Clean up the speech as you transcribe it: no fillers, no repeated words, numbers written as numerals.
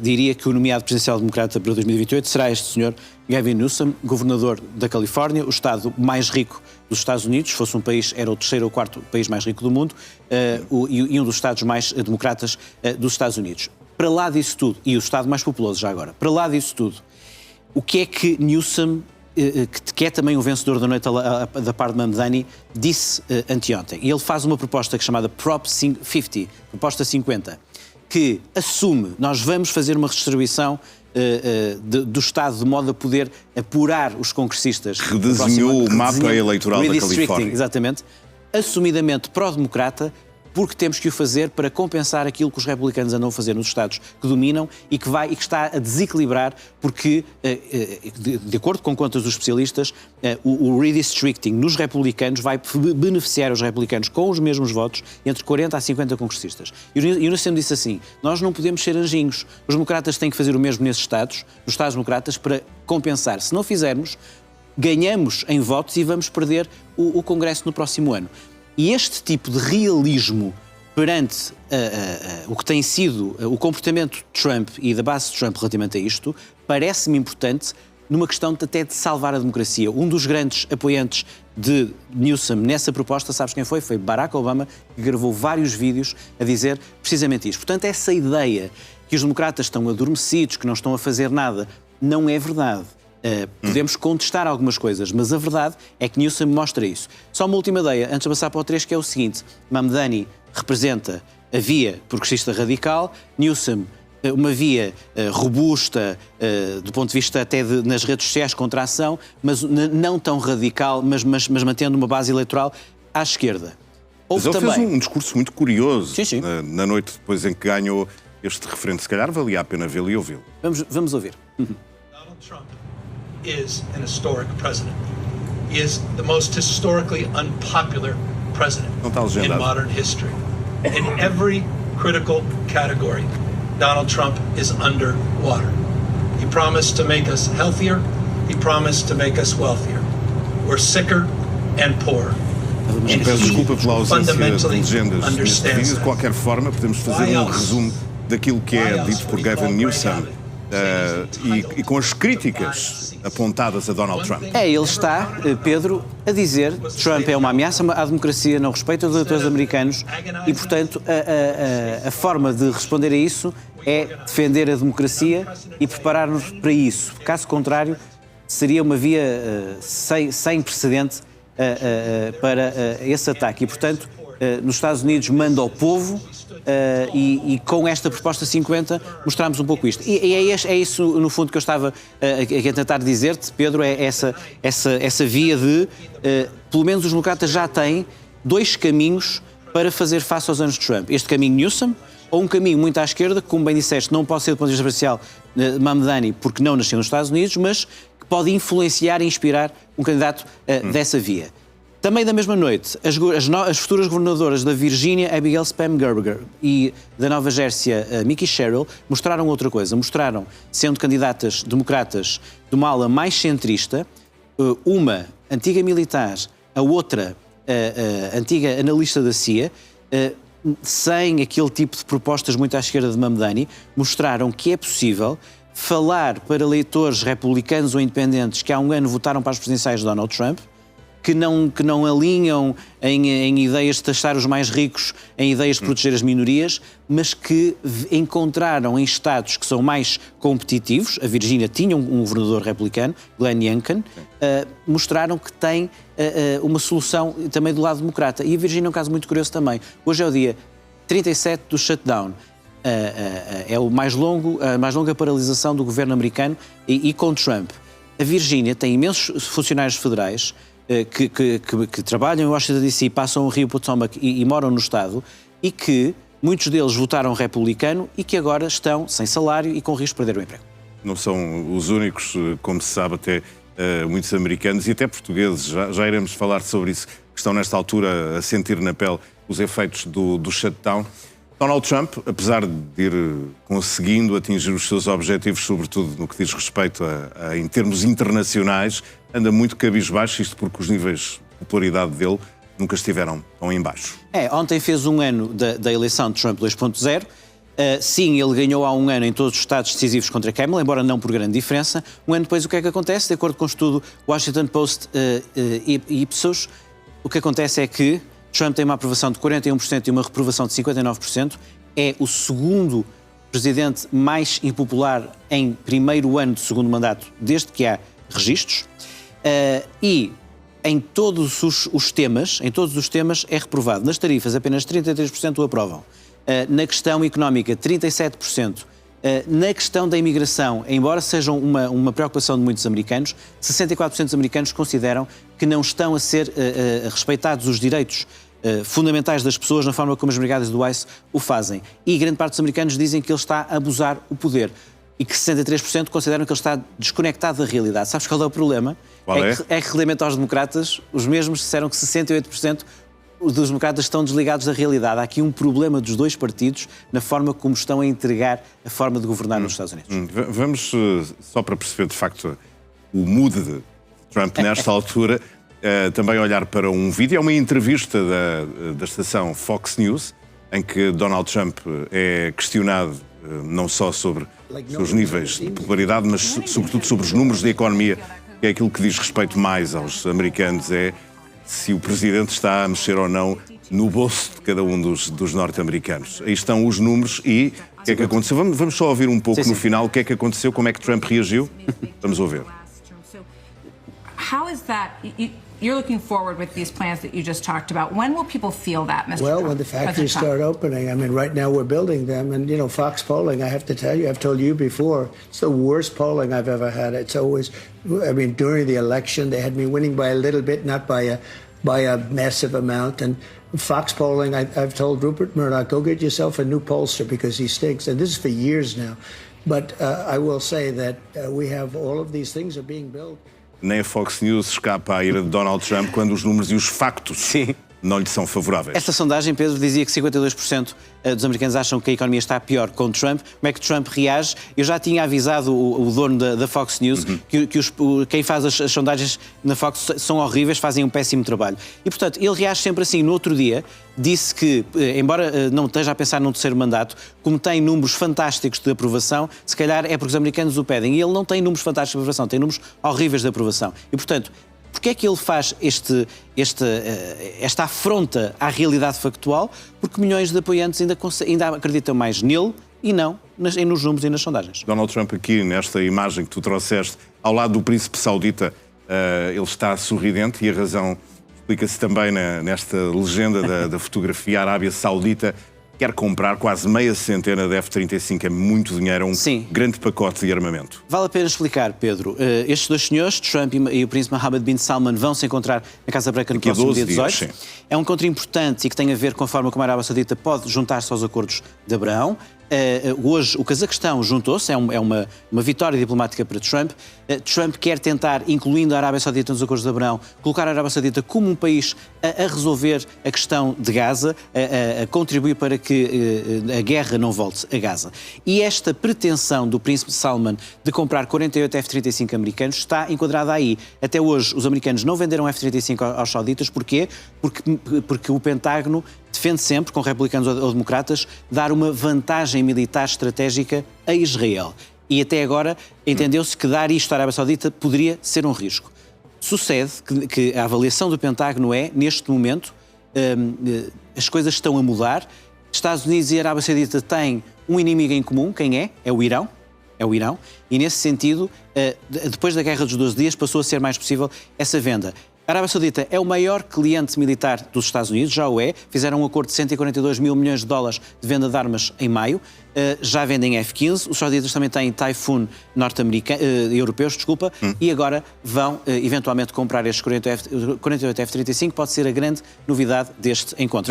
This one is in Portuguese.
diria que o nomeado presidencial democrata para 2028 será este senhor Gavin Newsom, governador da Califórnia, o estado mais rico dos Estados Unidos. Se fosse um país, era o terceiro ou quarto país mais rico do mundo, e um dos estados mais democratas dos Estados Unidos. Para lá disso tudo, e o estado mais populoso já agora, para lá disso tudo, o que é que Newsom, que é também o vencedor da noite da parte de Mamdani, disse anteontem? E ele faz uma proposta chamada Prop 50, proposta 50, que assume, nós vamos fazer uma redistribuição do Estado de modo a poder apurar os congressistas. Redesenhou o mapa eleitoral da Califórnia. Exatamente. Assumidamente pró-democrata, porque temos que o fazer para compensar aquilo que os republicanos andam a fazer nos Estados que dominam e que está a desequilibrar, porque, de acordo com contas dos especialistas, o redistricting nos republicanos vai beneficiar os republicanos com os mesmos votos entre 40 a 50 congressistas. E o Newsom disse assim: nós não podemos ser anjinhos, os democratas têm que fazer o mesmo nesses Estados, nos Estados democratas, para compensar. Se não fizermos, ganhamos em votos e vamos perder o Congresso no próximo ano. E este tipo de realismo perante o que tem sido o comportamento de Trump e da base de Trump relativamente a isto, parece-me importante numa questão até de salvar a democracia. Um dos grandes apoiantes de Newsom nessa proposta, sabes quem foi? Foi Barack Obama, que gravou vários vídeos a dizer precisamente isto. Portanto, essa ideia que os democratas estão adormecidos, que não estão a fazer nada, não é verdade. Podemos contestar algumas coisas, mas a verdade é que Newsom mostra isso. Só uma última ideia, antes de passar para o 3, que é o seguinte: Mamdani representa a via progressista radical, Newsom uma via robusta, do ponto de vista até nas redes sociais contra a ação, mas não tão radical, mas mantendo uma base eleitoral à esquerda. Mas ele fez um discurso muito curioso. Sim, sim. Na noite depois em que ganhou este referendo. Se calhar valia a pena vê-lo e ouvi-lo. Vamos ouvir. Donald Trump is an historic president. He is the most historically unpopular president in modern history. In every critical category, Donald Trump is underwater. He promised to make us healthier. He promised to make us wealthier. We're sicker and poorer. Peço desculpa pela ausência de legendas neste vídeo. De qualquer forma, podemos fazer um resumo daquilo que é dito por Gavin Newsom e com as críticas apontadas a Donald Trump. Ele está, Pedro, a dizer que Trump é uma ameaça à democracia, não respeita os eleitores americanos e, portanto, a forma de responder a isso é defender a democracia e preparar-nos para isso. Caso contrário, seria uma via sem precedente para esse ataque. E, portanto, nos Estados Unidos manda ao povo e com esta proposta 50 mostramos um pouco isto. E é isso, no fundo, que eu estava a tentar dizer-te, Pedro, é essa via de, pelo menos os democratas já têm dois caminhos para fazer face aos anos de Trump. Este caminho Newsom, ou um caminho muito à esquerda, que, como bem disseste, não pode ser do ponto de vista racial Mamdani, porque não nasceu nos Estados Unidos, mas que pode influenciar e inspirar um candidato dessa via. Também da mesma noite, as futuras governadoras da Virgínia, Abigail Spanberger, e da Nova Jersey, Mickey Sherrill, mostraram outra coisa. Mostraram, sendo candidatas democratas de uma ala mais centrista, uma antiga militar, a outra antiga analista da CIA, sem aquele tipo de propostas muito à esquerda de Mamdani, mostraram que é possível falar para eleitores republicanos ou independentes que há um ano votaram para as presidenciais de Donald Trump, que não alinham em ideias de taxar os mais ricos, em ideias de proteger as minorias, mas que encontraram em estados que são mais competitivos, a Virgínia tinha um governador republicano, Glenn Youngkin, mostraram que tem uma solução também do lado democrata. E a Virgínia é um caso muito curioso também. Hoje é o dia 37 do shutdown. É a mais longa paralisação do governo americano e com Trump. A Virgínia tem imensos funcionários federais que trabalham em Washington DC, passam o Rio Potomac e moram no Estado, e que muitos deles votaram republicano e que agora estão sem salário e com risco de perder o emprego. Não são os únicos, como se sabe, até muitos americanos e até portugueses, já iremos falar sobre isso, que estão nesta altura a sentir na pele os efeitos do shutdown. Donald Trump, apesar de ir conseguindo atingir os seus objetivos, sobretudo no que diz respeito em termos internacionais, anda muito cabisbaixo, isto porque os níveis de popularidade dele nunca estiveram tão em baixo. Ontem fez um ano da eleição de Trump 2.0 Sim, ele ganhou há um ano em todos os estados decisivos contra Kamala, embora não por grande diferença. Um ano depois, o que é que acontece? De acordo com o estudo Washington Post e Ipsos, o que acontece é que Trump tem uma aprovação de 41% e uma reprovação de 59%. É o segundo presidente mais impopular em primeiro ano de segundo mandato, desde que há registros. E em todos os temas é reprovado. Nas tarifas, apenas 33% o aprovam. Na questão económica, 37%. Na questão da imigração, embora seja uma preocupação de muitos americanos, 64% dos americanos consideram que não estão a ser respeitados os direitos fundamentais das pessoas na forma como as brigadas do ICE o fazem. E grande parte dos americanos dizem que ele está a abusar o poder. E que 63% consideram que ele está desconectado da realidade. Sabes qual é o problema? É que relativamente aos democratas, os mesmos disseram que 68% dos democratas estão desligados da realidade. Há aqui um problema dos dois partidos na forma como estão a entregar a forma de governar nos Estados Unidos. Vamos, só para perceber de facto o mood de Trump nesta altura, também olhar para um vídeo. É uma entrevista da estação Fox News, em que Donald Trump é questionado não só sobre os níveis de popularidade, mas sobretudo sobre os números da economia, que é aquilo que diz respeito mais aos americanos, é se o presidente está a mexer ou não no bolso de cada um dos norte-americanos. Aí estão os números e o que é que aconteceu. Vamos só ouvir um pouco no final o que é que aconteceu, como é que Trump reagiu. Vamos ouvir. How is that? You're looking forward with these plans that you just talked about. When will people feel that, Mr. Well, Trump? when the factories start opening. I mean, right now we're building them. And, Fox polling, I have to tell you, I've told you before, it's the worst polling I've ever had. It's always, during the election, they had me winning by a little bit, not by a massive amount. And Fox polling, I've told Rupert Murdoch, go get yourself a new pollster because he stinks. And this is for years now. But I will say that we have all of these things are being built. Nem a Fox News escapa à ira de Donald Trump quando os números e os factos não lhe são favoráveis. Esta sondagem, Pedro, dizia que 52% dos americanos acham que a economia está pior com Trump. Como é que Trump reage? Eu já tinha avisado o dono da Fox News que quem faz as sondagens na Fox são horríveis, fazem um péssimo trabalho. E, portanto, ele reage sempre assim. No outro dia, disse que, embora não esteja a pensar num terceiro mandato, como tem números fantásticos de aprovação, se calhar é porque os americanos o pedem. E ele não tem números fantásticos de aprovação, tem números horríveis de aprovação. E, portanto, porque é que ele faz esta afronta à realidade factual? Porque milhões de apoiantes ainda acreditam mais nele e não nos números e nas sondagens. Donald Trump aqui, nesta imagem que tu trouxeste, ao lado do príncipe saudita, ele está sorridente e a razão explica-se também nesta legenda da fotografia. A Arábia Saudita quer comprar quase meia centena de F-35, é muito dinheiro, grande pacote de armamento. Vale a pena explicar, Pedro. Estes dois senhores, Trump e o príncipe Mohammed bin Salman, vão se encontrar na Casa Branca no próximo dia 18. É um encontro importante e que tem a ver com a forma como a Arábia Saudita pode juntar-se aos acordos de Abraão. Hoje o Cazaquistão juntou-se, é uma vitória diplomática para Trump. Trump quer tentar, incluindo a Arábia Saudita nos acordos de Abraão, colocar a Arábia Saudita como um país a resolver a questão de Gaza, a contribuir para que a guerra não volte a Gaza. E esta pretensão do príncipe Salman de comprar 48 F-35 americanos está enquadrada aí. Até hoje os americanos não venderam F-35 aos sauditas. Porquê? Porque o Pentágono defende sempre, com republicanos ou democratas, dar uma vantagem militar estratégica a Israel. E até agora entendeu-se que dar isto à Arábia Saudita poderia ser um risco. Sucede que a avaliação do Pentágono é, neste momento, as coisas estão a mudar. Estados Unidos e a Arábia Saudita têm um inimigo em comum. Quem é? É o Irão. E, nesse sentido, depois da Guerra dos 12 Dias, passou a ser mais possível essa venda. A Arábia Saudita é o maior cliente militar dos Estados Unidos, já o é. Fizeram um acordo de 142 mil milhões de dólares de venda de armas em maio. Já vendem F-15. Os sauditas também têm Typhoon europeus, e agora vão eventualmente comprar estes 48 F-35. Pode ser a grande novidade deste encontro.